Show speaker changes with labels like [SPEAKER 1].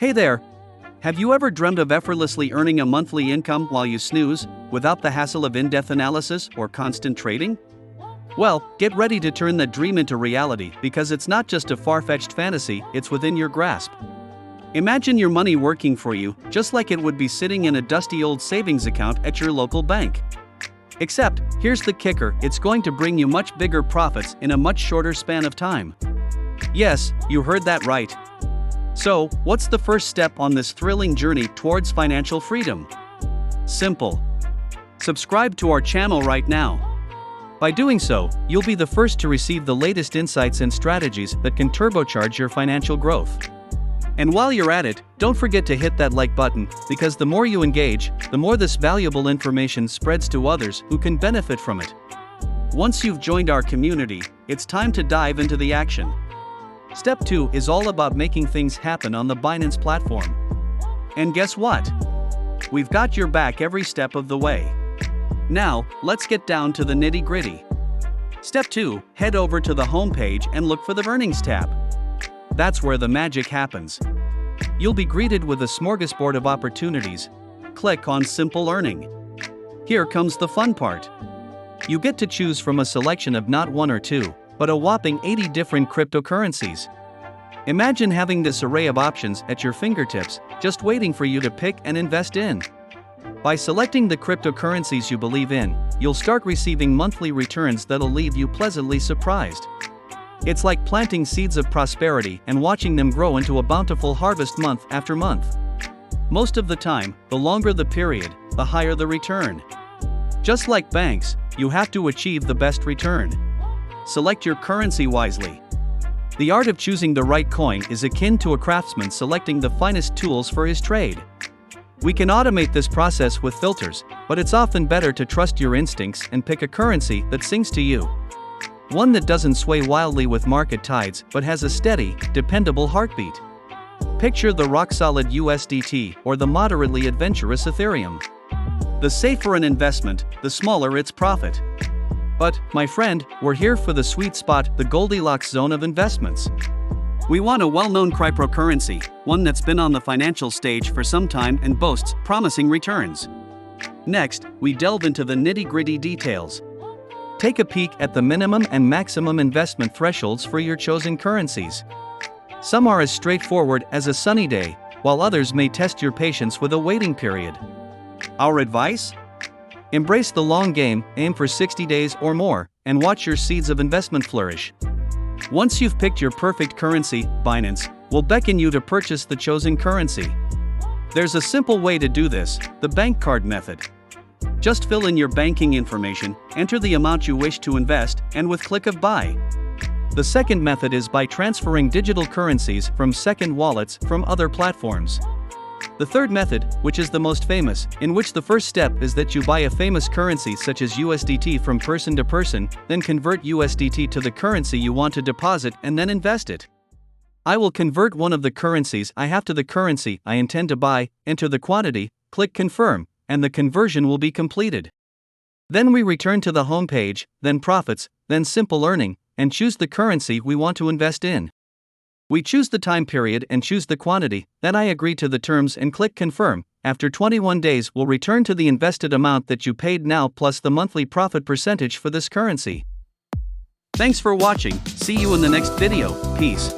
[SPEAKER 1] Hey there! Have you ever dreamt of effortlessly earning a monthly income while you snooze, without the hassle of in-depth analysis or constant trading? Well, get ready to turn that dream into reality because it's not just a far-fetched fantasy, it's within your grasp. Imagine your money working for you, just like it would be sitting in a dusty old savings account at your local bank. Except, here's the kicker, it's going to bring you much bigger profits in a much shorter span of time. Yes, you heard that right. So, what's the first step on this thrilling journey towards financial freedom? Simple. Subscribe to our channel right now. By doing so, you'll be the first to receive the latest insights and strategies that can turbocharge your financial growth. And while you're at it, don't forget to hit that like button, because the more you engage, the more this valuable information spreads to others who can benefit from it. Once you've joined our community, it's time to dive into the action. Step 2 is all about making things happen on the Binance platform. And guess what? We've got your back every step of the way. Now, let's get down to the nitty-gritty. Step 2, head over to the homepage and look for the Earnings tab. That's where the magic happens. You'll be greeted with a smorgasbord of opportunities. Click on Simple Earning. Here comes the fun part. You get to choose from a selection of not one or two, but a whopping 80 different cryptocurrencies. Imagine having this array of options at your fingertips, just waiting for you to pick and invest in. By selecting the cryptocurrencies you believe in, you'll start receiving monthly returns that'll leave you pleasantly surprised. It's like planting seeds of prosperity and watching them grow into a bountiful harvest month after month. Most of the time, the longer the period, the higher the return. Just like banks, you have to achieve the best return. Select your currency wisely. The art of choosing the right coin is akin to a craftsman selecting the finest tools for his trade. We can automate this process with filters, but it's often better to trust your instincts and pick a currency that sings to you. One that doesn't sway wildly with market tides but has a steady, dependable heartbeat. Picture the rock-solid USDT or the moderately adventurous Ethereum. The safer an investment, the smaller its profit. But, my friend, we're here for the sweet spot, the Goldilocks zone of investments. We want a well-known cryptocurrency, one that's been on the financial stage for some time and boasts promising returns. Next, we delve into the nitty-gritty details. Take a peek at the minimum and maximum investment thresholds for your chosen currencies. Some are as straightforward as a sunny day, while others may test your patience with a waiting period. Our advice? Embrace the long game, aim for 60 days or more, and watch your seeds of investment flourish. Once you've picked your perfect currency, Binance will beckon you to purchase the chosen currency. There's a simple way to do this, the bank card method. Just fill in your banking information, enter the amount you wish to invest, and with click of buy. The second method is by transferring digital currencies from second wallets from other platforms. The third method, which is the most famous, in which the first step is that you buy a famous currency such as USDT from person to person, then convert USDT to the currency you want to deposit and then invest it. I will convert one of the currencies I have to the currency I intend to buy, enter the quantity, click confirm, and the conversion will be completed. Then we return to the home page, then profits, then simple earning, and choose the currency we want to invest in. We choose the time period and choose the quantity, then I agree to the terms and click confirm. After 21 days we'll return to the invested amount that you paid now plus the monthly profit percentage for this currency. Thanks for watching, see you in the next video, peace.